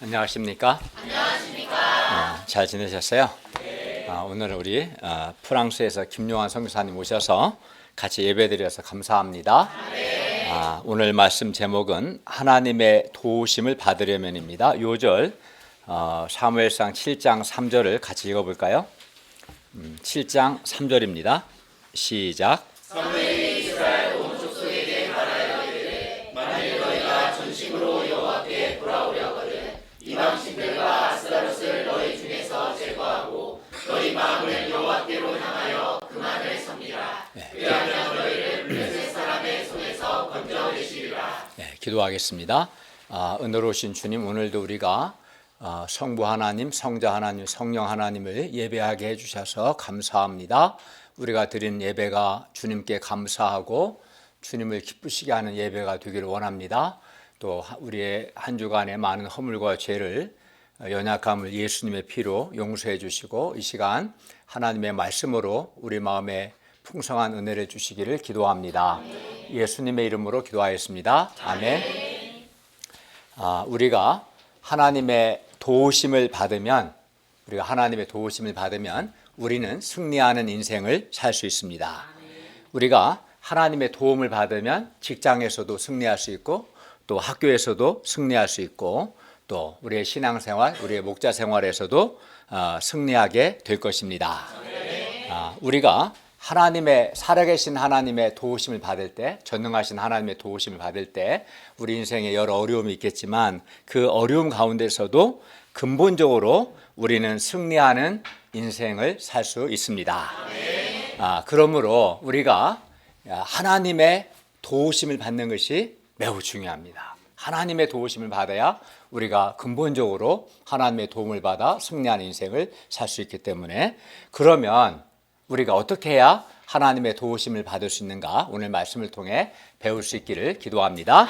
안녕하십니까? 잘 지내셨어요? 오늘 우리 프랑스에서 김용환 선교사님 오셔서 같이 예배드려서 감사합니다. 오늘 말씀 제목은 하나님의 도우심을 받으려면입니다. 요절 사무엘상 7장 3절을 같이 읽어볼까요? 7장 3절입니다. 시작. 사무엘이 이스라엘 온 족속에게 말하여 만일 너희가 전심으로 여호와께 돌아오려거든 이방신들과 아스타롯을 너희 중에서 제거하고 너희 마음을 여호와께로 향하여 그만을 섬기라. 그리하면 너희를 블레셋 사람의 손에서 건져내시리라. 기도하겠습니다. 은혜로우신 주님, 오늘도 우리가 성부 하나님, 성자 하나님, 성령 하나님을 예배하게 해주셔서 감사합니다. 우리가 드린 예배가 주님께 감사하고 주님을 기쁘시게 하는 예배가 되기를 원합니다. 또 우리의 한 주간의 많은 허물과 죄를, 연약함을 예수님의 피로 용서해 주시고 이 시간 하나님의 말씀으로 우리 마음에 풍성한 은혜를 주시기를 기도합니다. 예수님의 이름으로 기도하였습니다. 아멘. 우리가 하나님의 도우심을 받으면 우리는 승리하는 인생을 살 수 있습니다. 우리가 하나님의 도움을 받으면 직장에서도 승리할 수 있고 또 학교에서도 승리할 수 있고 또 우리의 신앙생활, 우리의 목자 생활에서도 승리하게 될 것입니다. 우리가 살아계신 하나님의 도우심을 받을 때, 전능하신 하나님의 도우심을 받을 때 우리 인생에 여러 어려움이 있겠지만 그 어려움 가운데서도 근본적으로 우리는 승리하는 인생을 살 수 있습니다. 그러므로 우리가 하나님의 도우심을 받는 것이 매우 중요합니다. 하나님의 도우심을 받아야 우리가 근본적으로 하나님의 도움을 받아 승리하는 인생을 살 수 있기 때문에, 그러면 우리가 어떻게 해야 하나님의 도우심을 받을 수 있는가, 오늘 말씀을 통해 배울 수 있기를 기도합니다.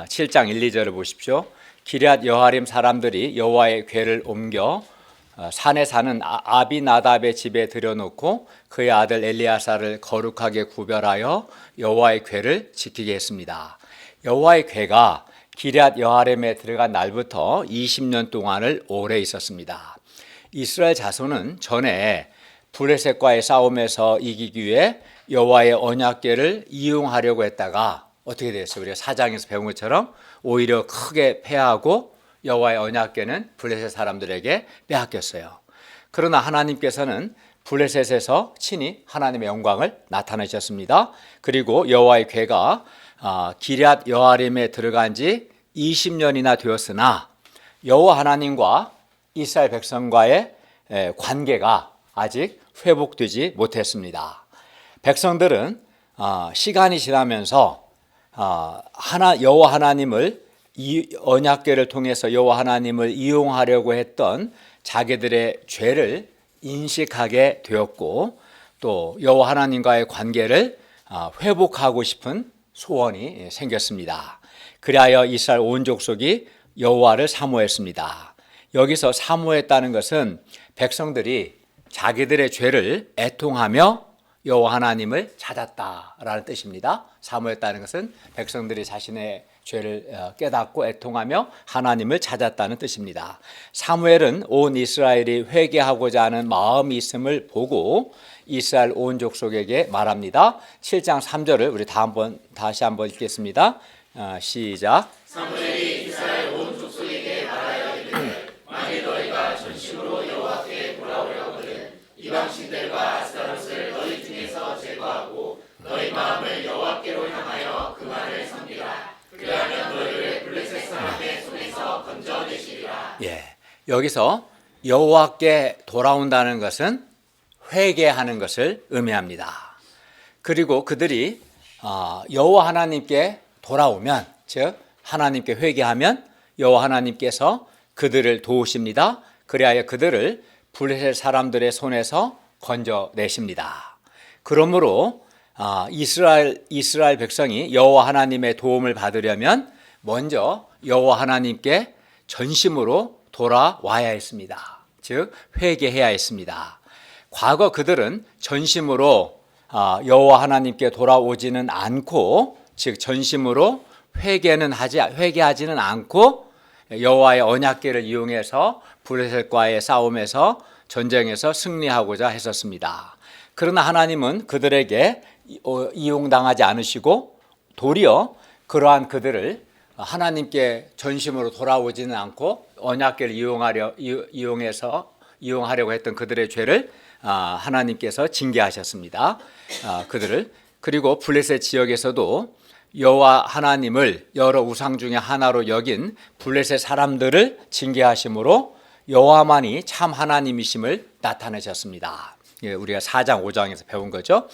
7장 1, 2절을 보십시오. 기럇 여하림 사람들이 여호와의 궤를 옮겨 산에 사는 아비나답의 집에 들여놓고 그의 아들 엘리야사를 거룩하게 구별하여 여호와의 궤를 지키게 했습니다. 여호와의 궤가 기럇 여하림에 들어간 날부터 20년 동안을 오래 있었습니다. 이스라엘 자손은 전에 블레셋과의 싸움에서 이기기 위해 여호와의 언약궤를 이용하려고 했다가 어떻게 됐어요? 우리가 4장에서 배운 것처럼 오히려 크게 패하고 여호와의 언약궤는 블레셋 사람들에게 빼앗겼어요. 그러나 하나님께서는 블레셋에서 친히 하나님의 영광을 나타내셨습니다. 그리고 여호와의 궤가 기럇 여하림에 들어간 지 20년이나 되었으나 여호와 하나님과 이스라엘 백성과의 관계가 아직 회복되지 못했습니다. 백성들은 시간이 지나면서 여호와 하나님을 이 언약궤를 통해서 여호와 하나님을 이용하려고 했던 자기들의 죄를 인식하게 되었고 또 여호와 하나님과의 관계를 회복하고 싶은 소원이 생겼습니다. 그리하여 이스라엘 온 족속이 여호와를 사모했습니다. 여기서 사모했다는 것은 백성들이 자기들의 죄를 애통하며 여호와 하나님을 찾았다라는 뜻입니다. 사모했다는 것은 백성들이 자신의 죄를 깨닫고 애통하며 하나님을 찾았다는 뜻입니다. 사무엘은 온 이스라엘이 회개하고자 하는 마음이 있음을 보고 이스라엘 온 족속에게 말합니다. 7장 3절을 우리 다시 한번 읽겠습니다. 시작. 사무엘이 이스라엘 온 족속에게 말하여 이르되 만일 너희가 전심으로 여호와께 돌아오려거든 이방신들과 아스타롯을 너희 중에서 제거하고 너희 마음을 여호와께로 향하여 그만을 섬기라. 그리하면 너희를 블레셋 사람의 손에서 건져내시리라. 여기서 여호와께 돌아온다는 것은 회개하는 것을 의미합니다. 그리고 그들이 여호와 하나님께 돌아오면, 즉 하나님께 회개하면 여호와 하나님께서 그들을 도우십니다. 그리하여 그들을 블레셋 사람들의 손에서 건져내십니다. 그러므로 이스라엘 백성이 여호와 하나님의 도움을 받으려면 먼저 여호와 하나님께 전심으로 돌아와야 했습니다. 즉 회개해야 했습니다. 과거 그들은 전심으로 여호와 하나님께 돌아오지는 않고, 즉 전심으로 회개하지는 않고 여호와의 언약궤를 이용해서 블레셋과의 싸움에서 전쟁에서 승리하고자 했었습니다. 그러나 하나님은 그들에게 이용당하지 않으시고 도리어 그러한 그들을 하나님께 전심으로 돌아오지는 않고 언약궤를 이용하려고 했던 그들의 죄를 하나님께서 징계하셨습니다. 그들을. 그리고 블레셋 지역에서도 여호와 하나님을 여러 우상 중에 하나로 여긴 블레셋 사람들을 징계하심으로 여호와만이 참 하나님이심을 나타내셨습니다. 우리가 4장 5장에서 배운 거죠.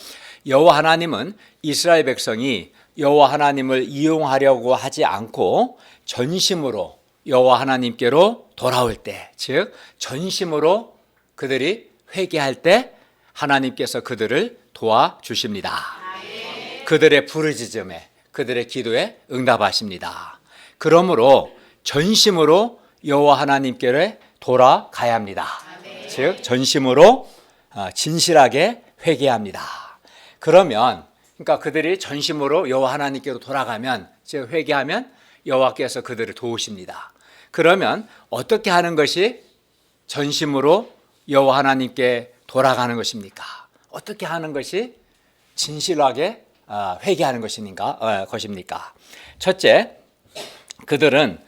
여호와 하나님은 이스라엘 백성이 여호와 하나님을 이용하려고 하지 않고 전심으로 여호와 하나님께로 돌아올 때, 즉 전심으로 그들이 회개할 때 하나님께서 그들을 도와주십니다. 그들의 부르짖음에, 그들의 기도에 응답하십니다. 그러므로 전심으로 여호와 하나님께로 돌아가야 합니다. 즉 전심으로 진실하게 회개합니다. 그러면 그러니까 그들이 전심으로 여호와 하나님께로 돌아가면, 즉 회개하면 여호와께서 그들을 도우십니다. 그러면 어떻게 하는 것이 전심으로 여호와 하나님께 돌아가는 것입니까? 어떻게 하는 것이 진실하게 회개하는 것입니까? 첫째, 그들은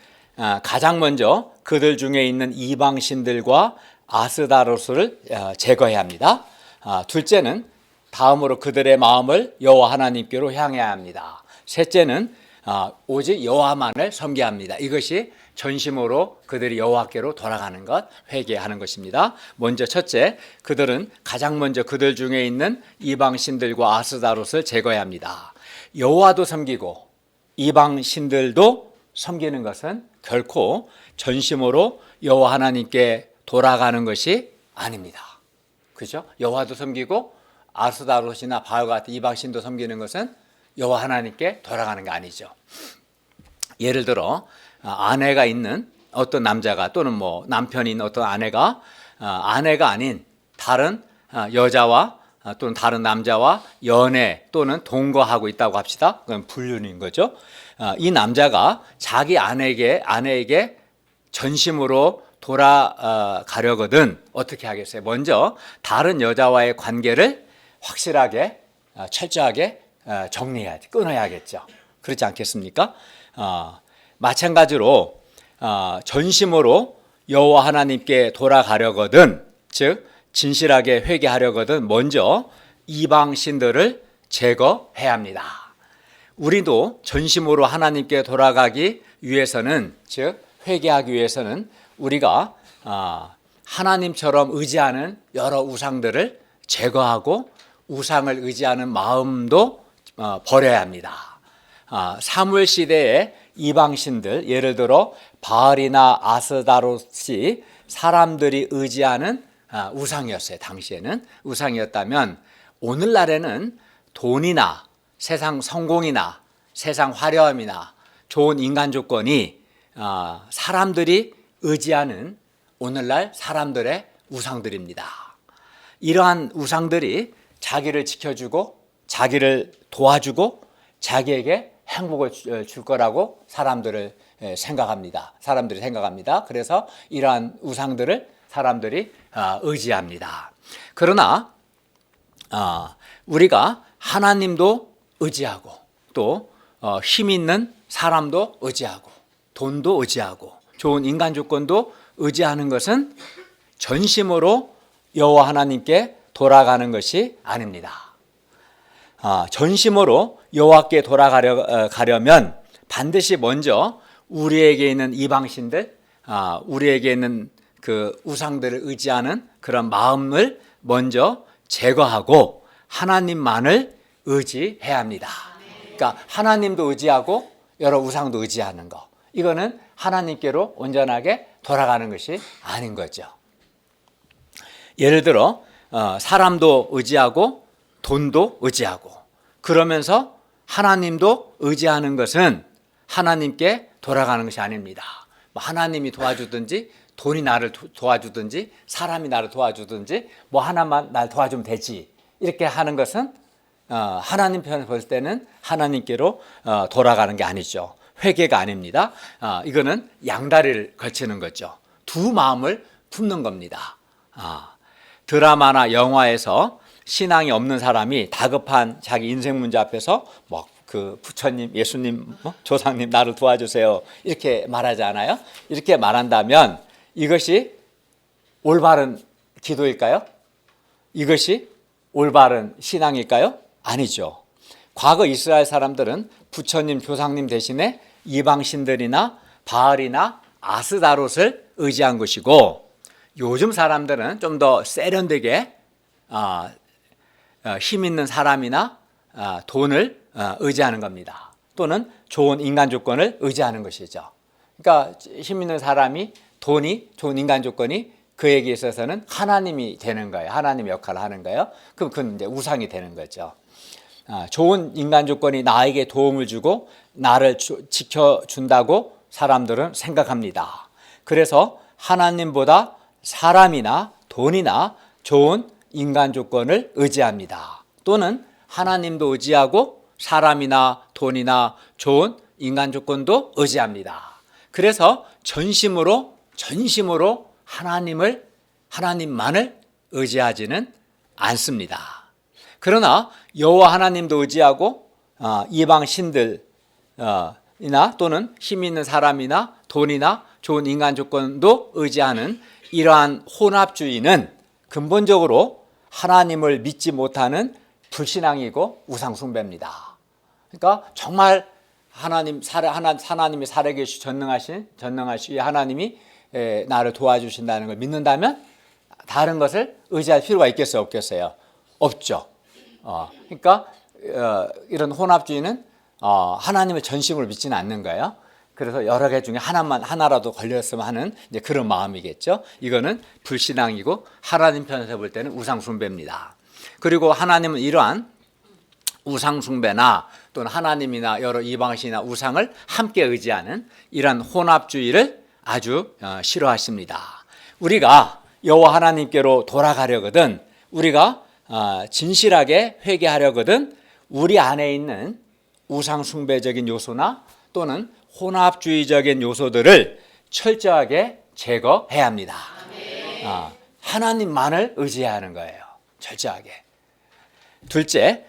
가장 먼저 그들 중에 있는 이방 신들과 아스다로스를 제거해야 합니다. 둘째는 다음으로 그들의 마음을 여호와 하나님께로 향해야 합니다. 셋째는 오직 여호와만을 섬겨야 합니다. 이것이 전심으로 그들이 여호와께로 돌아가는 것, 회개하는 것입니다. 먼저 첫째, 그들은 가장 먼저 그들 중에 있는 이방 신들과 아스다롯을 제거해야 합니다. 여호와도 섬기고 이방 신들도 섬기는 것은 결코 전심으로 여호와 하나님께 돌아가는 것이 아닙니다. 그렇죠? 여호와도 섬기고 아스다롯이나 바알과 같은 이방 신도 섬기는 것은 여호와 하나님께 돌아가는 게 아니죠. 예를 들어 아내가 있는 어떤 남자가 또는 남편이 있는 어떤 아내가 아닌 다른 여자와 또는 다른 남자와 연애 또는 동거하고 있다고 합시다. 그건 불륜인 거죠. 이 남자가 자기 아내에게 전심으로 돌아가려거든 어떻게 하겠어요? 먼저 다른 여자와의 관계를 확실하게 철저하게 정리해야지, 끊어야겠죠. 그렇지 않겠습니까? 마찬가지로 전심으로 여호와 하나님께 돌아가려거든, 즉 진실하게 회개하려거든 먼저 이방 신들을 제거해야 합니다. 우리도 전심으로 하나님께 돌아가기 위해서는, 즉 회개하기 위해서는 우리가 하나님처럼 의지하는 여러 우상들을 제거하고 우상을 의지하는 마음도 버려야 합니다. 사무엘 시대의 이방신들, 예를 들어 바알이나 아스다롯이 사람들이 의지하는 우상이었어요. 당시에는 우상이었다면 오늘날에는 돈이나 세상 성공이나 세상 화려함이나 좋은 인간 조건이 사람들이 의지하는 오늘날 사람들의 우상들입니다. 이러한 우상들이 자기를 지켜주고 자기를 도와주고 자기에게 행복을 줄 거라고 사람들이 생각합니다. 그래서 이러한 우상들을 사람들이 의지합니다. 그러나 우리가 하나님도 의지하고 또 힘 있는 사람도 의지하고 돈도 의지하고 좋은 인간 조건도 의지하는 것은 전심으로 여호와 하나님께 돌아가는 것이 아닙니다. 전심으로 여호와께 돌아가려면 반드시 먼저 우리에게 있는 이방신들, 우리에게 있는 그 우상들을 의지하는 그런 마음을 먼저 제거하고 하나님만을 의지해야 합니다. 그러니까 하나님도 의지하고 여러 우상도 의지하는 거, 이거는 하나님께로 온전하게 돌아가는 것이 아닌 거죠. 예를 들어 사람도 의지하고 돈도 의지하고 그러면서 하나님도 의지하는 것은 하나님께 돌아가는 것이 아닙니다. 하나님이 도와주든지 돈이 나를 도와주든지 사람이 나를 도와주든지 하나만 날 도와주면 되지, 이렇게 하는 것은 하나님 편에서 볼 때는 하나님께로 돌아가는 게 아니죠. 회개가 아닙니다. 이거는 양다리를 걸치는 거죠. 두 마음을 품는 겁니다. 드라마나 영화에서 신앙이 없는 사람이 다급한 자기 인생 문제 앞에서 뭐 그 부처님, 예수님, 조상님 나를 도와주세요 이렇게 말하지 않아요? 이렇게 말한다면 이것이 올바른 기도일까요? 이것이 올바른 신앙일까요? 아니죠. 과거 이스라엘 사람들은 부처님, 조상님 대신에 이방신들이나 바알이나 아스다롯을 의지한 것이고, 요즘 사람들은 좀 더 세련되게 힘 있는 사람이나 돈을 의지하는 겁니다. 또는 좋은 인간 조건을 의지하는 것이죠. 그러니까 힘 있는 사람이, 돈이, 좋은 인간 조건이 그에게 있어서는 하나님이 되는 거예요. 하나님 역할을 하는 거예요. 그럼 그건 이제 우상이 되는 거죠. 좋은 인간 조건이 나에게 도움을 주고 나를 지켜준다고 사람들은 생각합니다. 그래서 하나님보다 사람이나 돈이나 좋은 인간 조건을 의지합니다. 또는 하나님도 의지하고 사람이나 돈이나 좋은 인간 조건도 의지합니다. 그래서 전심으로 하나님만을 의지하지는 않습니다. 그러나 여호와 하나님도 의지하고 이방 신들이나 또는 힘 있는 사람이나 돈이나 좋은 인간 조건도 의지하는 이러한 혼합주의는 근본적으로 하나님을 믿지 못하는 불신앙이고 우상숭배입니다. 그러니까 정말 하나님이 살아계시 전능하신 하나님이 나를 도와주신다는 걸 믿는다면 다른 것을 의지할 필요가 있겠어요, 없겠어요? 없죠. 그러니까 이런 혼합주의는 하나님을 전심으로 믿지는 않는 거예요. 그래서 여러 개 중에 하나라도 걸렸으면 하는 이제 그런 마음이겠죠. 이거는 불신앙이고 하나님 편에서 볼 때는 우상숭배입니다. 그리고 하나님은 이러한 우상숭배나 또는 하나님이나 여러 이방신이나 우상을 함께 의지하는 이러한 혼합주의를 아주 싫어하십니다. 우리가 여호와 하나님께로 돌아가려거든, 우리가 진실하게 회개하려거든 우리 안에 있는 우상숭배적인 요소나 또는 혼합주의적인 요소들을 철저하게 제거해야 합니다. 하나님만을 의지해야 하는 거예요. 철저하게. 둘째,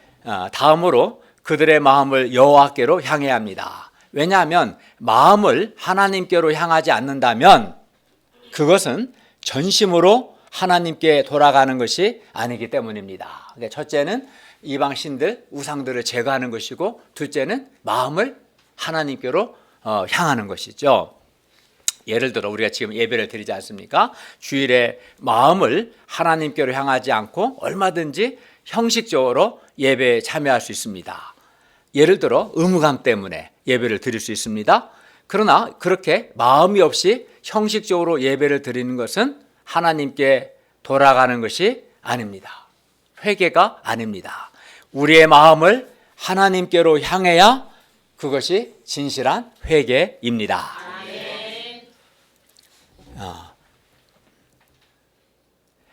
다음으로 그들의 마음을 여호와께로 향해야 합니다. 왜냐하면 마음을 하나님께로 향하지 않는다면 그것은 전심으로 하나님께 돌아가는 것이 아니기 때문입니다. 첫째는 이방신들, 우상들을 제거하는 것이고, 둘째는 마음을 하나님께로 향하는 것이죠. 예를 들어 우리가 지금 예배를 드리지 않습니까? 주일에 마음을 하나님께로 향하지 않고 얼마든지 형식적으로 예배에 참여할 수 있습니다. 예를 들어 의무감 때문에 예배를 드릴 수 있습니다. 그러나 그렇게 마음이 없이 형식적으로 예배를 드리는 것은 하나님께 돌아가는 것이 아닙니다. 회개가 아닙니다. 우리의 마음을 하나님께로 향해야 그것이 진실한 회개입니다.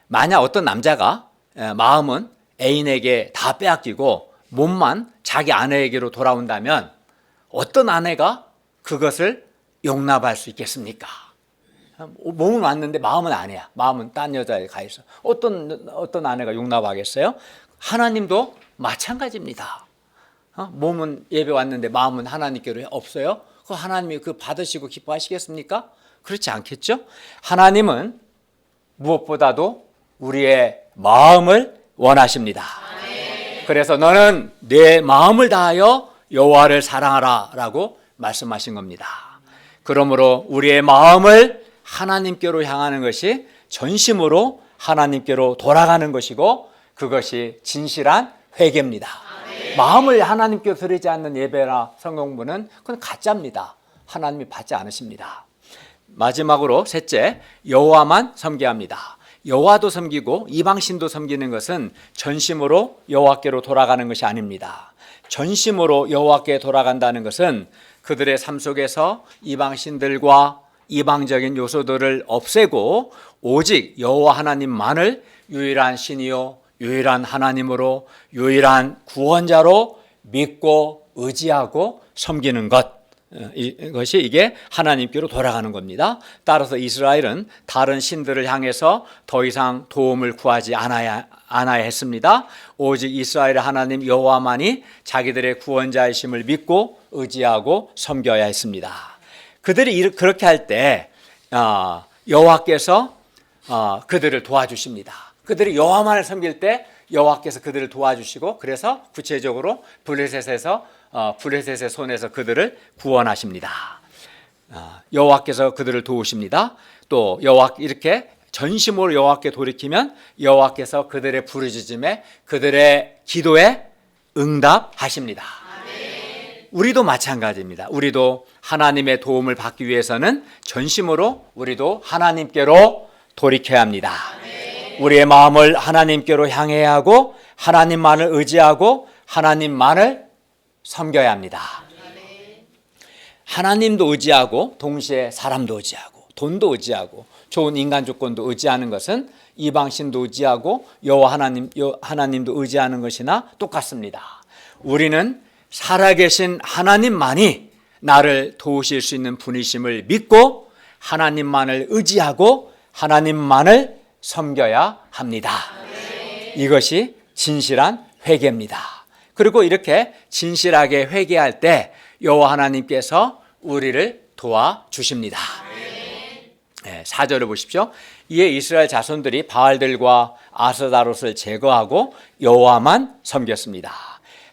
만약 어떤 남자가 마음은 애인에게 다 빼앗기고 몸만 자기 아내에게로 돌아온다면 어떤 아내가 그것을 용납할 수 있겠습니까? 몸은 왔는데 마음은 아니야. 마음은 딴 여자에 가 있어. 어떤 아내가 용납하겠어요? 하나님도 마찬가지입니다. 몸은 예배 왔는데 마음은 하나님께로 없어요? 그 하나님이 그 받으시고 기뻐하시겠습니까? 그렇지 않겠죠? 하나님은 무엇보다도 우리의 마음을 원하십니다. 그래서 너는 내 마음을 다하여 여호와를 사랑하라 라고 말씀하신 겁니다. 그러므로 우리의 마음을 하나님께로 향하는 것이 전심으로 하나님께로 돌아가는 것이고 그것이 진실한 회개입니다. 마음을 하나님께 드리지 않는 예배나 성경공부는 그건 가짜입니다. 하나님이 받지 않으십니다. 마지막으로 셋째, 여호와만 섬겨야 합니다. 여호와도 섬기고 이방신도 섬기는 것은 전심으로 여호와께로 돌아가는 것이 아닙니다. 전심으로 여호와께 돌아간다는 것은 그들의 삶 속에서 이방신들과 이방적인 요소들을 없애고 오직 여호와 하나님만을 유일한 신이요 유일한 하나님으로 유일한 구원자로 믿고 의지하고 섬기는 것, 이게 하나님께로 돌아가는 겁니다. 따라서 이스라엘은 다른 신들을 향해서 더 이상 도움을 구하지 않아야 했습니다. 오직 이스라엘의 하나님 여호와만이 자기들의 구원자이심을 믿고 의지하고 섬겨야 했습니다. 그들이 그렇게 할 때 여호와께서 그들을 도와주십니다. 그들이 여호와만을 섬길 때 여호와께서 그들을 도와주시고, 그래서 구체적으로 블레셋의 손에서 그들을 구원하십니다. 여호와께서 그들을 도우십니다. 또 이렇게 전심으로 여호와께 돌이키면 여호와께서 그들의 부르짖음에, 그들의 기도에 응답하십니다. 우리도 마찬가지입니다. 우리도 하나님의 도움을 받기 위해서는 전심으로 우리도 하나님께로 돌이켜야 합니다. 우리의 마음을 하나님께로 향해야 하고, 하나님만을 의지하고 하나님만을 섬겨야 합니다. 하나님도 의지하고 동시에 사람도 의지하고 돈도 의지하고 좋은 인간 조건도 의지하는 것은 이방신도 의지하고 여호와 하나님도 의지하는 것이나 똑같습니다. 우리는 살아계신 하나님만이 나를 도우실 수 있는 분이심을 믿고 하나님만을 의지하고 하나님만을 섬겨야 합니다. 이것이 진실한 회개입니다. 그리고 이렇게 진실하게 회개할 때 여호와 하나님께서 우리를 도와주십니다. 4절을 보십시오. 이에 이스라엘 자손들이 바알들과 아스다롯을 제거하고 여호와만 섬겼습니다.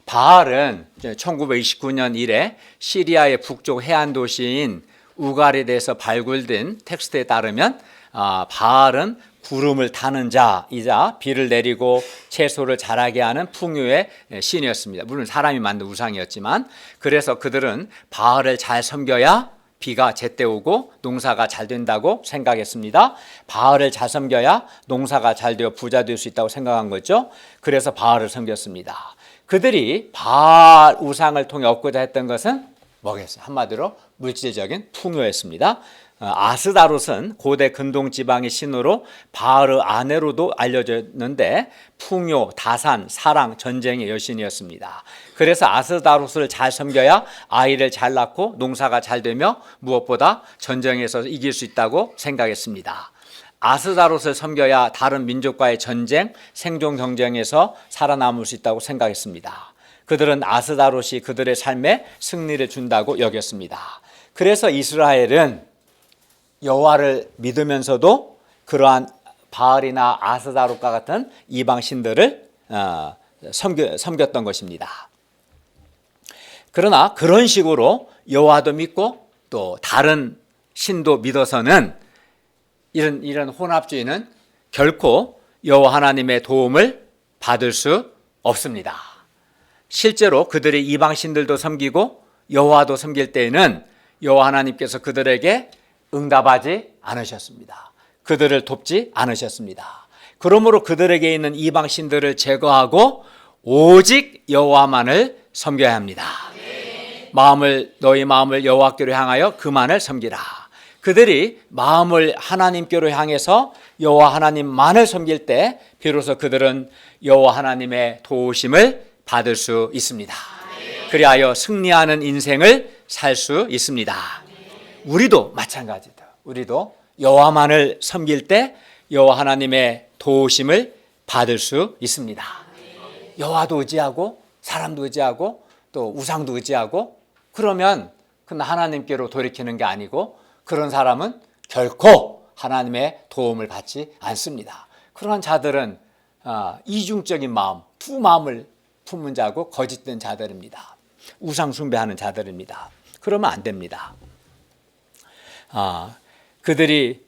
바알은 1929년 이래 시리아의 북쪽 해안 도시인 우갈에 대해서 발굴된 텍스트에 따르면 바알은 구름을 타는 자이자 비를 내리고 채소를 자라게 하는 풍요의 신이었습니다. 물론 사람이 만든 우상이었지만, 그래서 그들은 바알을 잘 섬겨야 비가 제때 오고 농사가 잘 된다고 생각했습니다. 바알을 잘 섬겨야 농사가 잘 되어 부자 될 수 있다고 생각한 거죠. 그래서 바알을 섬겼습니다. 그들이 바알 우상을 통해 얻고자 했던 것은 뭐겠어요? 한마디로 물질적인 풍요였습니다. 아스다롯은 고대 근동 지방의 신으로 바알의 아내로도 알려졌는데 풍요, 다산, 사랑, 전쟁의 여신이었습니다. 그래서 아스다롯을 잘 섬겨야 아이를 잘 낳고 농사가 잘 되며 무엇보다 전쟁에서 이길 수 있다고 생각했습니다. 아스다롯을 섬겨야 다른 민족과의 전쟁, 생존 경쟁에서 살아남을 수 있다고 생각했습니다. 그들은 아스다롯이 그들의 삶에 승리를 준다고 여겼습니다. 그래서 이스라엘은 여호와를 믿으면서도 그러한 바알이나 아스다롯과 같은 이방 신들을 섬겼던 것입니다. 그러나 그런 식으로 여호와도 믿고 또 다른 신도 믿어서는 이런 혼합주의는 결코 여호와 하나님의 도움을 받을 수 없습니다. 실제로 그들이 이방 신들도 섬기고 여호와도 섬길 때에는 여호와 하나님께서 그들에게 응답하지 않으셨습니다. 그들을 돕지 않으셨습니다. 그러므로 그들에게 있는 이방 신들을 제거하고 오직 여호와만을 섬겨야 합니다. 너희 마음을 여호와께로 향하여 그만을 섬기라. 그들이 마음을 하나님께로 향해서 여호와 하나님만을 섬길 때 비로소 그들은 여호와 하나님의 도우심을 받을 수 있습니다. 그리하여 승리하는 인생을 살 수 있습니다. 우리도 마찬가지다. 우리도 여호와만을 섬길 때 여호와 하나님의 도우심을 받을 수 있습니다. 여호와도 의지하고 사람도 의지하고 또 우상도 의지하고 그러면 그건 하나님께로 돌이키는 게 아니고 그런 사람은 결코 하나님의 도움을 받지 않습니다. 그러한 자들은 이중적인 마음, 두 마음을 품은 자고 거짓된 자들입니다. 우상 숭배하는 자들입니다. 그러면 안 됩니다. 그들이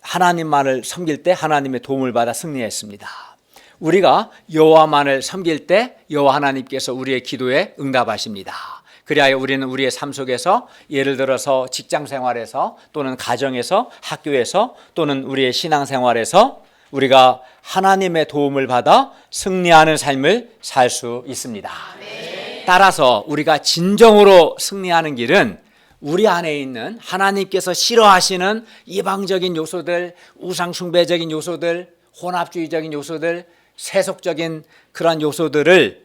하나님만을 섬길 때 하나님의 도움을 받아 승리했습니다. 우리가 여호와만을 섬길 때 여호와 하나님께서 우리의 기도에 응답하십니다. 그리하여 우리는 우리의 삶 속에서 예를 들어서 직장 생활에서 또는 가정에서 학교에서 또는 우리의 신앙 생활에서 우리가 하나님의 도움을 받아 승리하는 삶을 살 수 있습니다. 따라서 우리가 진정으로 승리하는 길은 우리 안에 있는 하나님께서 싫어하시는 이방적인 요소들, 우상숭배적인 요소들, 혼합주의적인 요소들, 세속적인 그런 요소들을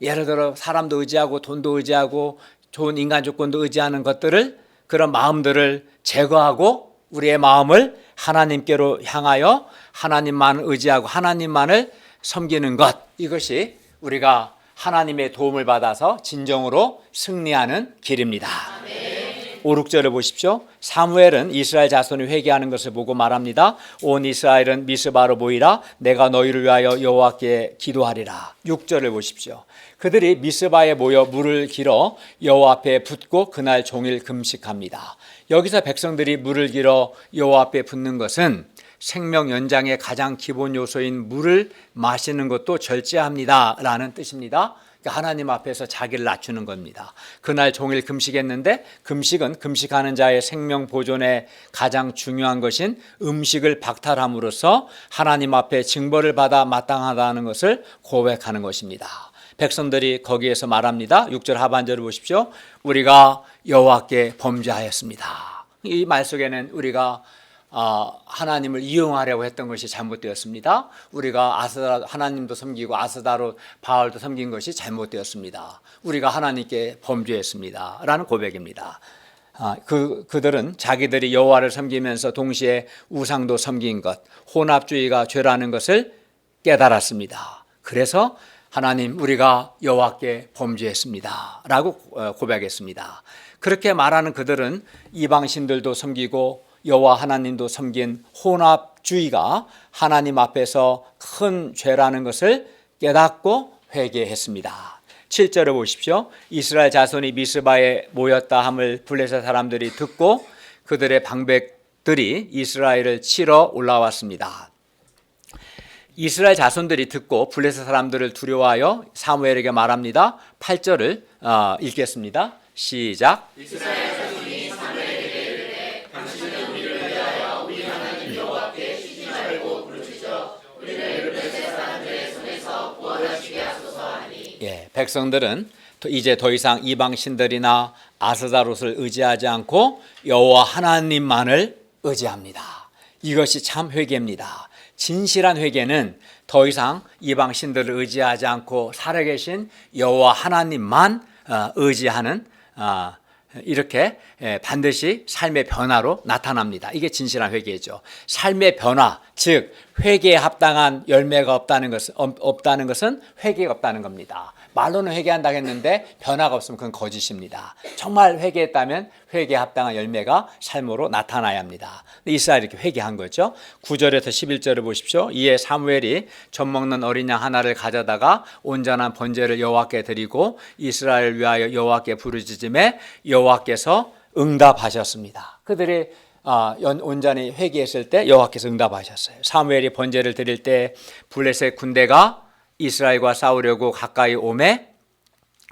예를 들어 사람도 의지하고 돈도 의지하고 좋은 인간 조건도 의지하는 것들을, 그런 마음들을 제거하고 우리의 마음을 하나님께로 향하여 하나님만 의지하고 하나님만을 섬기는 것, 이것이 우리가 하나님의 도움을 받아서 진정으로 승리하는 길입니다. 5, 6절을 보십시오. 사무엘은 이스라엘 자손이 회개하는 것을 보고 말합니다. 온 이스라엘은 미스바로 모이라. 내가 너희를 위하여 여호와께 기도하리라. 6절을 보십시오. 그들이 미스바에 모여 물을 길어 여호와 앞에 붓고 그날 종일 금식합니다. 여기서 백성들이 물을 길어 여호와 앞에 붓는 것은 생명 연장의 가장 기본 요소인 물을 마시는 것도 절제합니다 라는 뜻입니다. 하나님 앞에서 자기를 낮추는 겁니다. 그날 종일 금식했는데, 금식은 금식하는 자의 생명 보존에 가장 중요한 것인 음식을 박탈함으로써 하나님 앞에 징벌을 받아 마땅하다는 것을 고백하는 것입니다. 백성들이 거기에서 말합니다. 6절 하반절을 보십시오. 우리가 여호와께 범죄하였습니다. 이 말 속에는 우리가 하나님을 이용하려고 했던 것이 잘못되었습니다. 우리가 아스다, 하나님도 섬기고 아스다로 바알도 섬긴 것이 잘못되었습니다. 우리가 하나님께 범죄했습니다 라는 고백입니다. 그들은 자기들이 여호와를 섬기면서 동시에 우상도 섬긴 것, 혼합주의가 죄라는 것을 깨달았습니다. 그래서 하나님, 우리가 여호와께 범죄했습니다 라고 고백했습니다. 그렇게 말하는 그들은 이방신들도 섬기고 여호와 하나님도 섬긴 혼합주의가 하나님 앞에서 큰 죄라는 것을 깨닫고 회개했습니다. 7절을 보십시오. 이스라엘 자손이 미스바에 모였다 함을 블레셋 사람들이 듣고 그들의 방백들이 이스라엘을 치러 올라왔습니다. 이스라엘 자손들이 듣고 블레셋 사람들을 두려워하여 사무엘에게 말합니다. 8절을 읽겠습니다. 시작. 이스라엘 자손이 사무엘에게 이르되 당신은 우리를 위하여 우리 하나님 여호와께 쉬지 말고 부르짖어 우리를 블레셋 사람들의 손에서 구원하시게 하소서 하니. 백성들은 이제 더 이상 이방 신들이나 아스다롯을 의지하지 않고 여호와 하나님만을 의지합니다. 이것이 참 회개입니다. 진실한 회개는 더 이상 이방 신들을 의지하지 않고 살아계신 여호와 하나님만 의지하는, 이렇게 반드시 삶의 변화로 나타납니다. 이게 진실한 회개죠. 삶의 변화, 즉 회개에 합당한 열매가 없다는 것은 회개가 없다는 겁니다. 말로는 회개한다고 했는데 변화가 없으면 그건 거짓입니다. 정말 회개했다면 회개에 합당한 열매가 삶으로 나타나야 합니다. 이스라엘이 이렇게 회개한 거죠. 9절에서 11절을 보십시오. 이에 사무엘이 젖먹는 어린 양 하나를 가져다가 온전한 번제를 여호와께 드리고 이스라엘을 위하여 여호와께 부르짖음에 여호와께서 응답하셨습니다. 그들이 온전히 회개했을 때 여호와께서 응답하셨어요. 사무엘이 번제를 드릴 때 블레셋 군대가 이스라엘과 싸우려고 가까이 오매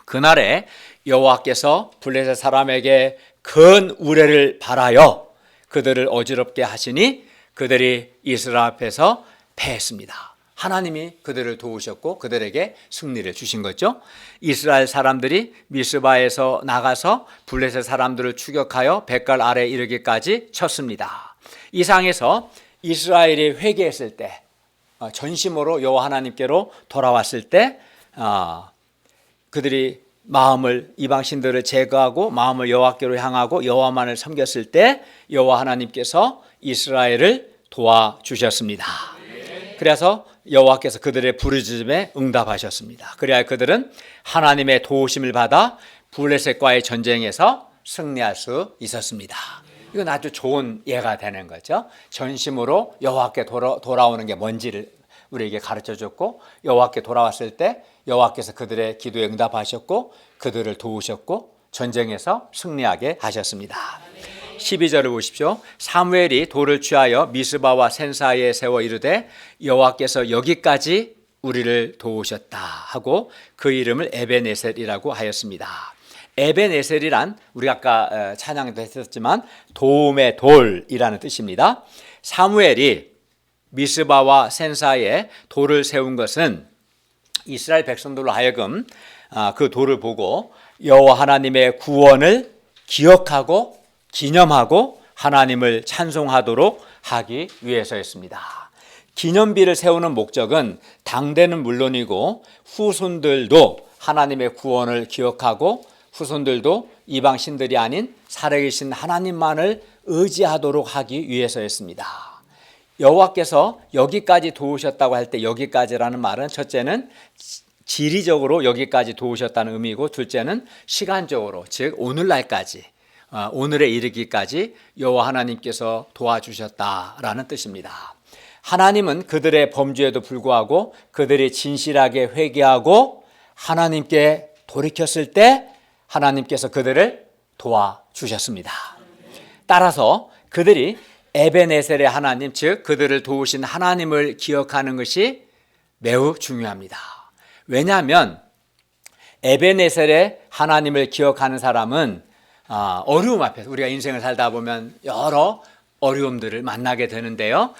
그날에 여호와께서 블레셋 사람에게 큰 우레를 발하여 그들을 어지럽게 하시니 그들이 이스라엘 앞에서 패했습니다. 하나님이 그들을 도우셨고 그들에게 승리를 주신 거죠. 이스라엘 사람들이 미스바에서 나가서 블레셋 사람들을 추격하여 뱃갈 아래 이르기까지 쳤습니다. 이 상에서 이스라엘이 회개했을 때, 전심으로 여호와 하나님께로 돌아왔을 때, 그들이 마음을 이방 신들을 제거하고 마음을 여호와께로 향하고 여호와만을 섬겼을 때 여호와 하나님께서 이스라엘을 도와주셨습니다. 그래서 여호와께서 그들의 부르짖음에 응답하셨습니다. 그래야 그들은 하나님의 도우심을 받아 블레셋과의 전쟁에서 승리할 수 있었습니다. 이건 아주 좋은 예가 되는 거죠. 전심으로 여호와께 돌아오는 게 뭔지를 우리에게 가르쳐줬고 여호와께 돌아왔을 때 여호와께서 그들의 기도에 응답하셨고 그들을 도우셨고 전쟁에서 승리하게 하셨습니다. 12절을 보십시오. 사무엘이 돌을 취하여 미스바와 센 사이에 세워 이르되 여호와께서 여기까지 우리를 도우셨다 하고 그 이름을 에벤에셀이라고 하였습니다. 에벤에셀이란 우리가 아까 찬양도 했었지만 도움의 돌이라는 뜻입니다. 사무엘이 미스바와 센 사이에 돌을 세운 것은 이스라엘 백성들로 하여금 그 돌을 보고 여호와 하나님의 구원을 기억하고 기념하고 하나님을 찬송하도록 하기 위해서였습니다. 기념비를 세우는 목적은 당대는 물론이고 후손들도 하나님의 구원을 기억하고 후손들도 이방 신들이 아닌 살아계신 하나님만을 의지하도록 하기 위해서였습니다. 여호와께서 여기까지 도우셨다고 할 때 여기까지라는 말은 첫째는 지리적으로 여기까지 도우셨다는 의미고, 둘째는 시간적으로, 즉 오늘날까지, 오늘에 이르기까지 여호와 하나님께서 도와주셨다라는 뜻입니다. 하나님은 그들의 범죄에도 불구하고 그들이 진실하게 회개하고 하나님께 돌이켰을 때 하나님께서 그들을 도와주셨습니다. 따라서 그들이 에베네셀의 하나님, 즉 그들을 도우신 하나님을 기억하는 것이 매우 중요합니다. 왜냐하면 에베네셀의 하나님을 기억하는 사람은 어려움 앞에서, 우리가 인생을 살다 보면 여러 어려움들을 만나게 되는데요,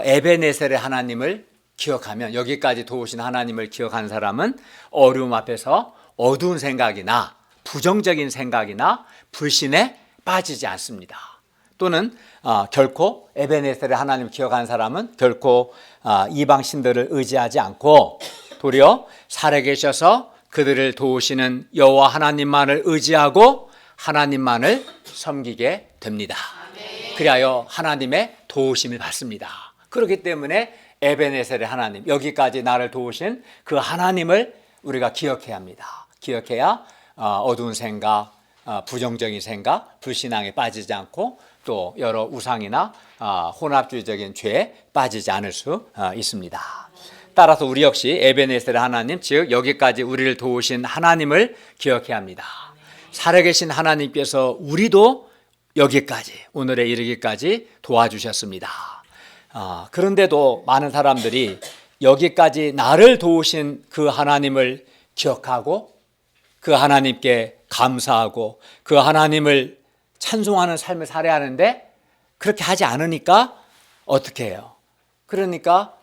에베네셀의 하나님을 기억하면, 여기까지 도우신 하나님을 기억하는 사람은 어려움 앞에서 어두운 생각이나 부정적인 생각이나 불신에 빠지지 않습니다. 또는 결코 에베네셀의 하나님을 기억하는 사람은 결코 이방 신들을 의지하지 않고 도리어 살아계셔서 그들을 도우시는 여호와 하나님만을 의지하고 하나님만을 섬기게 됩니다. 그리하여 하나님의 도우심을 받습니다. 그렇기 때문에 에베네셀의 하나님, 여기까지 나를 도우신 그 하나님을 우리가 기억해야 합니다. 기억해야 어두운 생각, 부정적인 생각, 불신앙에 빠지지 않고 또 여러 우상이나 혼합주의적인 죄에 빠지지 않을 수 있습니다. 따라서 우리 역시 에베네셀의 하나님, 즉 여기까지 우리를 도우신 하나님을 기억해야 합니다. 살아계신 하나님께서 우리도 여기까지, 오늘에 이르기까지 도와주셨습니다. 그런데도 많은 사람들이 여기까지 나를 도우신 그 하나님을 기억하고 그 하나님께 감사하고 그 하나님을 찬송하는 삶을 살아야 하는데 그렇게 하지 않으니까 어떻게 해요? 그러니까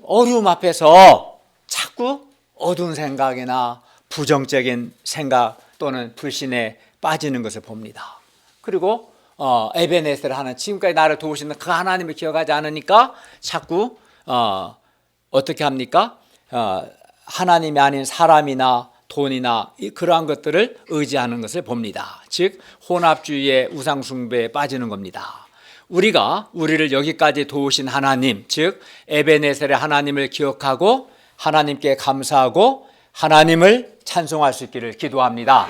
어려움 앞에서 자꾸 어두운 생각이나 부정적인 생각 또는 불신에 빠지는 것을 봅니다. 그리고 에베네셀을 하는, 지금까지 나를 도우시는 그 하나님을 기억하지 않으니까 자꾸 어떻게 합니까? 하나님이 아닌 사람이나 돈이나 그러한 것들을 의지하는 것을 봅니다. 즉 혼합주의의 우상숭배에 빠지는 겁니다. 우리가 우리를 여기까지 도우신 하나님, 즉 에베네셀의 하나님을 기억하고 하나님께 감사하고 하나님을 찬송할 수 있기를 기도합니다.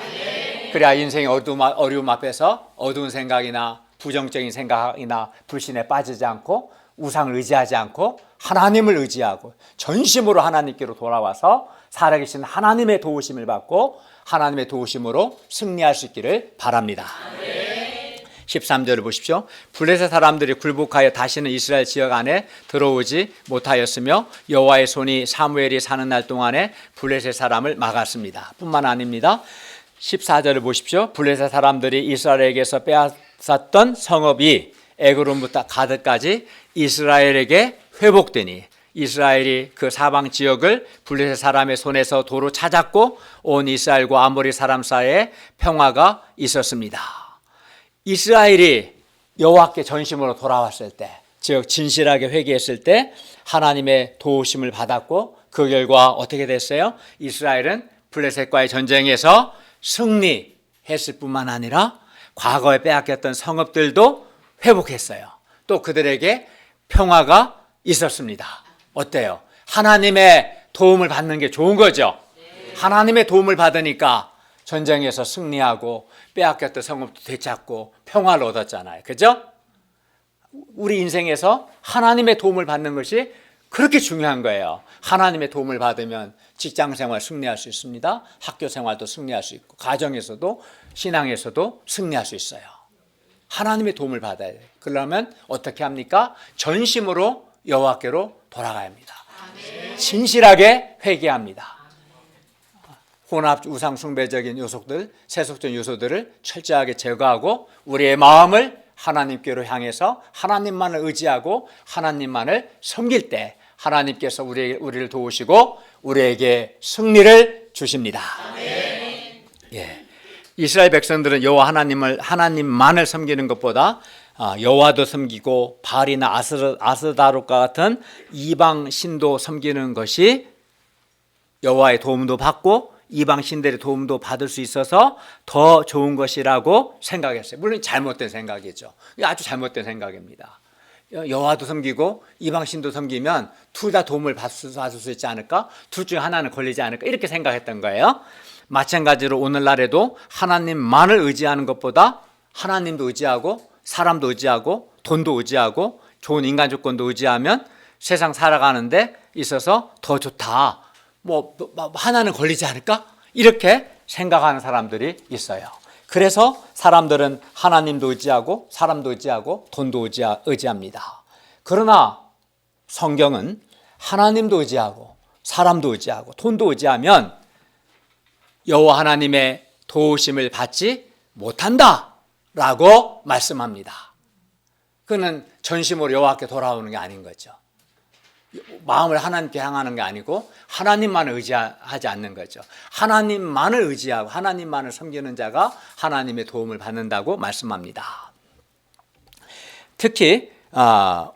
그래야 인생의 어려움 앞에서 어두운 생각이나 부정적인 생각이나 불신에 빠지지 않고 우상을 의지하지 않고 하나님을 의지하고 전심으로 하나님께로 돌아와서 살아계신 하나님의 도우심을 받고 하나님의 도우심으로 승리할 수 있기를 바랍니다. 13절을 보십시오. 블레셋 사람들이 굴복하여 다시는 이스라엘 지역 안에 들어오지 못하였으며 여호와의 손이 사무엘이 사는 날 동안에 블레셋 사람을 막았습니다. 뿐만 아닙니다. 14절을 보십시오. 블레셋 사람들이 이스라엘에게서 빼앗았던 성읍이 에그론부터 가드까지 이스라엘에게 회복되니 이스라엘이 그 사방 지역을 블레셋 사람의 손에서 도로 찾았고 온 이스라엘과 아모리 사람 사이에 평화가 있었습니다. 이스라엘이 여호와께 전심으로 돌아왔을 때, 즉 진실하게 회개했을 때 하나님의 도우심을 받았고 그 결과 어떻게 됐어요? 이스라엘은 블레셋과의 전쟁에서 승리했을 뿐만 아니라 과거에 빼앗겼던 성읍들도 회복했어요. 또 그들에게 평화가 있었습니다. 어때요? 하나님의 도움을 받는 게 좋은 거죠. 하나님의 도움을 받으니까 전쟁에서 승리하고 빼앗겼던 성읍도 되찾고 평화를 얻었잖아요. 그죠? 우리 인생에서 하나님의 도움을 받는 것이 그렇게 중요한 거예요. 하나님의 도움을 받으면 직장생활 승리할 수 있습니다. 학교생활도 승리할 수 있고 가정에서도 신앙에서도 승리할 수 있어요. 하나님의 도움을 받아야 돼요. 그러려면 어떻게 합니까? 전심으로 여호와께로 돌아가야 합니다. 진실하게 회개합니다. 혼합 우상 숭배적인 요소들, 세속적인 요소들을 철저하게 제거하고 우리의 마음을 하나님께로 향해서 하나님만을 의지하고 하나님만을 섬길 때 하나님께서 우리를 도우시고 우리에게 승리를 주십니다. 예. 이스라엘 백성들은 여호와 하나님만을 섬기는 것보다 여호와도 섬기고 바알이나 아스다롯과 같은 이방 신도 섬기는 것이 여호와의 도움도 받고 이방 신들의 도움도 받을 수 있어서 더 좋은 것이라고 생각했어요. 물론 잘못된 생각이죠. 아주 잘못된 생각입니다. 여호와도 섬기고 이방 신도 섬기면 둘 다 도움을 받을 수 있지 않을까? 둘 중에 하나는 걸리지 않을까? 이렇게 생각했던 거예요. 마찬가지로 오늘날에도 하나님만을 의지하는 것보다 하나님도 의지하고 사람도 의지하고 돈도 의지하고 좋은 인간 조건도 의지하면 세상 살아가는데 있어서 더 좋다. 하나는 걸리지 않을까? 이렇게 생각하는 사람들이 있어요. 그래서 사람들은 하나님도 의지하고 사람도 의지하고 돈도 의지합니다. 그러나 성경은 하나님도 의지하고 사람도 의지하고 돈도 의지하면 여호와 하나님의 도우심을 받지 못한다라고 말씀합니다. 그는 전심으로 여호와께 돌아오는 게 아닌 거죠. 마음을 하나님께 향하는 게 아니고 하나님만을 의지하지 않는 거죠. 하나님만을 의지하고 하나님만을 섬기는 자가 하나님의 도움을 받는다고 말씀합니다. 특히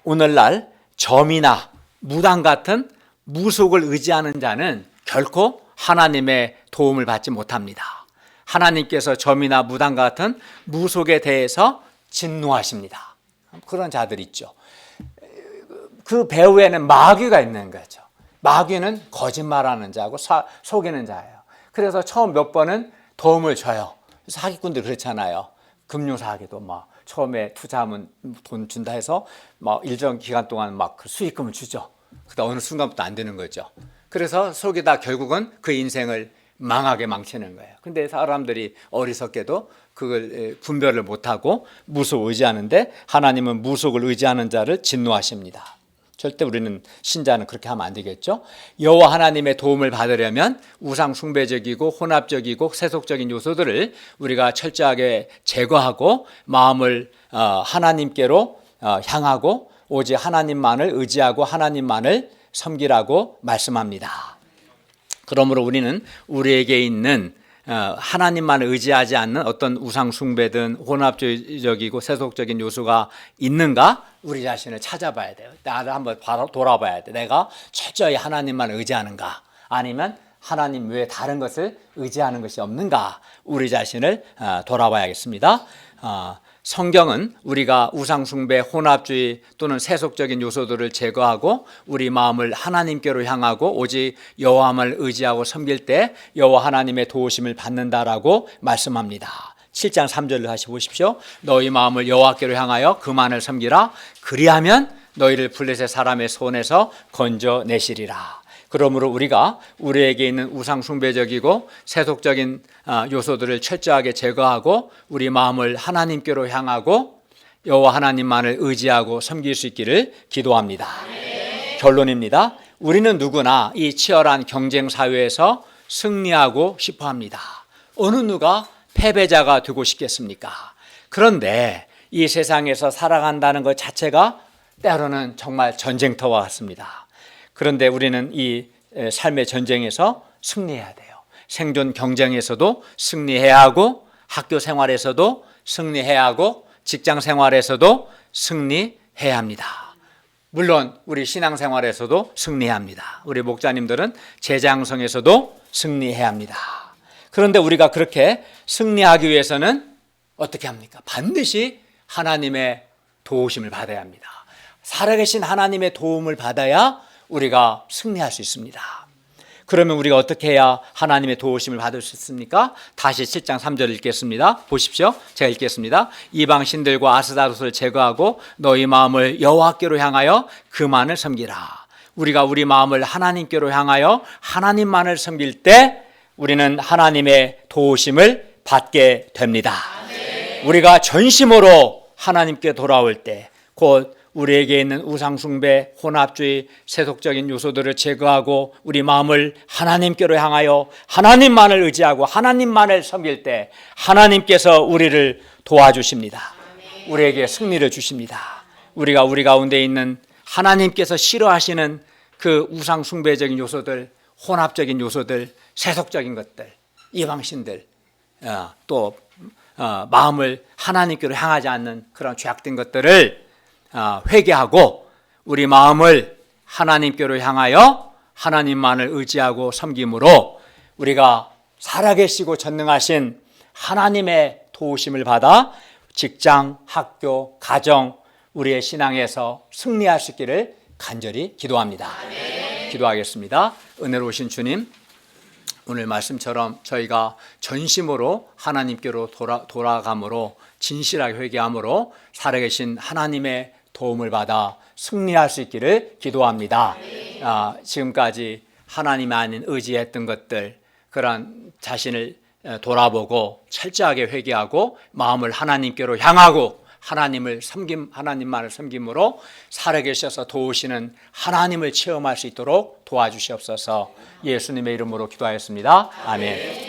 오늘날 점이나 무당 같은 무속을 의지하는 자는 결코 하나님의 도움을 받지 못합니다. 하나님께서 점이나 무당 같은 무속에 대해서 진노하십니다. 그런 자들 있죠. 그 배후에는 마귀가 있는 거죠. 마귀는 거짓말하는 자고 속이는 자예요. 그래서 처음 몇 번은 도움을 줘요. 사기꾼들 그렇잖아요. 금융사기도 처음에 투자하면 돈 준다 해서 일정 기간 동안 그 수익금을 주죠. 그러다 어느 순간부터 안 되는 거죠. 그래서 속이다 결국은 그 인생을 망하게 망치는 거예요. 근데 사람들이 어리석게도 그걸 분별을 못하고 무속을 의지하는데 하나님은 무속을 의지하는 자를 진노하십니다. 절대 우리는 신자는 그렇게 하면 안 되겠죠. 여호와 하나님의 도움을 받으려면 우상 숭배적이고 혼합적이고 세속적인 요소들을 우리가 철저하게 제거하고 마음을 하나님께로 향하고 오직 하나님만을 의지하고 하나님만을 섬기라고 말씀합니다. 그러므로 우리는 우리에게 있는 하나님만을 의지하지 않는 어떤 우상 숭배든 혼합적이고 세속적인 요소가 있는가 우리 자신을 찾아봐야 돼요. 나를 한번 돌아봐야 돼. 내가 철저히 하나님만 의지하는가 아니면 하나님 외에 다른 것을 의지하는 것이 없는가 우리 자신을 돌아봐야겠습니다. 성경은 우리가 우상숭배, 혼합주의 또는 세속적인 요소들을 제거하고 우리 마음을 하나님께로 향하고 오직 여호와만을 의지하고 섬길 때 여호와 하나님의 도우심을 받는다라고 말씀합니다. 7장 3절을 다시 보십시오. 너희 마음을 여호와께로 향하여 그만을 섬기라. 그리하면 너희를 블레셋 사람의 손에서 건져내시리라. 그러므로 우리가 우리에게 있는 우상 숭배적이고 세속적인 요소들을 철저하게 제거하고 우리 마음을 하나님께로 향하고 여호와 하나님만을 의지하고 섬길 수 있기를 기도합니다. 결론입니다. 우리는 누구나 이 치열한 경쟁 사회에서 승리하고 싶어 합니다. 어느 누가 패배자가 되고 싶겠습니까? 그런데 이 세상에서 살아간다는 것 자체가 때로는 정말 전쟁터와 같습니다. 그런데 우리는 이 삶의 전쟁에서 승리해야 돼요. 생존 경쟁에서도 승리해야 하고 학교 생활에서도 승리해야 하고 직장 생활에서도 승리해야 합니다. 물론 우리 신앙 생활에서도 승리해야 합니다. 우리 목자님들은 제자양성에서도 승리해야 합니다. 그런데 우리가 그렇게 승리하기 위해서는 어떻게 합니까? 반드시 하나님의 도우심을 받아야 합니다. 살아계신 하나님의 도움을 받아야 우리가 승리할 수 있습니다. 그러면 우리가 어떻게 해야 하나님의 도우심을 받을 수 있습니까? 다시 7장 3절을 읽겠습니다. 보십시오. 제가 읽겠습니다. 이방 신들과 아스다롯을 제거하고 너희 마음을 여호와께로 향하여 그만을 섬기라. 우리가 우리 마음을 하나님께로 향하여 하나님만을 섬길 때 우리는 하나님의 도우심을 받게 됩니다. 우리가 전심으로 하나님께 돌아올 때 곧 우리에게 있는 우상숭배, 혼합주의, 세속적인 요소들을 제거하고 우리 마음을 하나님께로 향하여 하나님만을 의지하고 하나님만을 섬길 때 하나님께서 우리를 도와주십니다. 우리에게 승리를 주십니다. 우리가 우리 가운데 있는 하나님께서 싫어하시는 그 우상숭배적인 요소들, 혼합적인 요소들, 세속적인 것들, 이방신들, 또 마음을 하나님께로 향하지 않는 그런 죄악된 것들을 회개하고 우리 마음을 하나님께로 향하여 하나님만을 의지하고 섬김으로 우리가 살아계시고 전능하신 하나님의 도우심을 받아 직장, 학교, 가정, 우리의 신앙에서 승리할 수 있기를 간절히 기도합니다. 기도하겠습니다. 은혜로우신 주님, 오늘 말씀처럼 저희가 전심으로 하나님께로 돌아감으로 진실하게 회개함으로 살아계신 하나님의 도움을 받아 승리할 수 있기를 기도합니다. 지금까지 하나님 아닌 의지했던 것들, 그런 자신을 돌아보고 철저하게 회개하고 마음을 하나님께로 향하고 하나님만을 섬김으로 살아계셔서 도우시는 하나님을 체험할 수 있도록 도와주시옵소서. 예수님의 이름으로 기도하였습니다. 아멘.